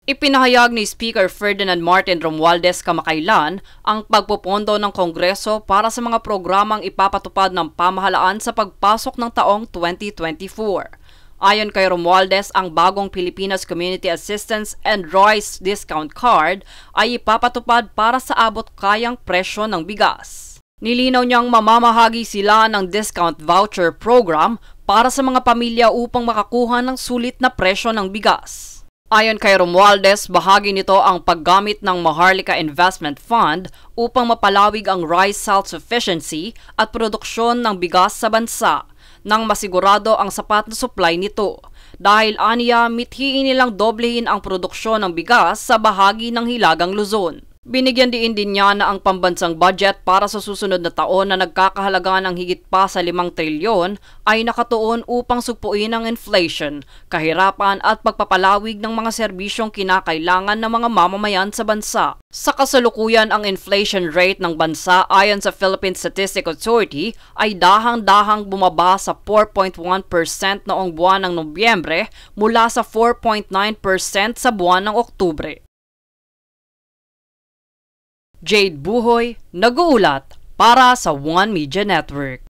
Ipinahayag ni Speaker Ferdinand Martin Romualdez kamakailan ang pagpopondo ng Kongreso para sa mga programang ipapatupad ng pamahalaan sa pagpasok ng taong 2024. Ayon kay Romualdez, ang bagong Pilipinas Community Assistance and Rice Discount Card ay ipapatupad para sa abot-kayang presyo ng bigas. Nilinaw niyang mamamahagi sila ng discount voucher program para sa mga pamilya upang makakuha ng sulit na presyo ng bigas. Ayon kay Romualdez, bahagi nito ang paggamit ng Maharlika Investment Fund upang mapalawig ang rice self-sufficiency at produksyon ng bigas sa bansa nang masigurado ang sapat na supply nito. Dahil aniya, mithiin nilang doblehin ang produksyon ng bigas sa bahagi ng Hilagang Luzon. Binigyan din niya na ang pambansang budget para sa susunod na taon na nagkakahalaga ng higit pa sa 5 trilyon ay nakatuon upang sugpuin ang inflation, kahirapan at pagpapalawig ng mga serbisyong kinakailangan ng mga mamamayan sa bansa. Sa kasalukuyan, ang inflation rate ng bansa ayon sa Philippine Statistics Authority ay dahang-dahang bumaba sa 4.1% noong buwan ng Nobyembre mula sa 4.9% sa buwan ng Oktubre. Jade Buhoy, nag-uulat para sa One Media Network.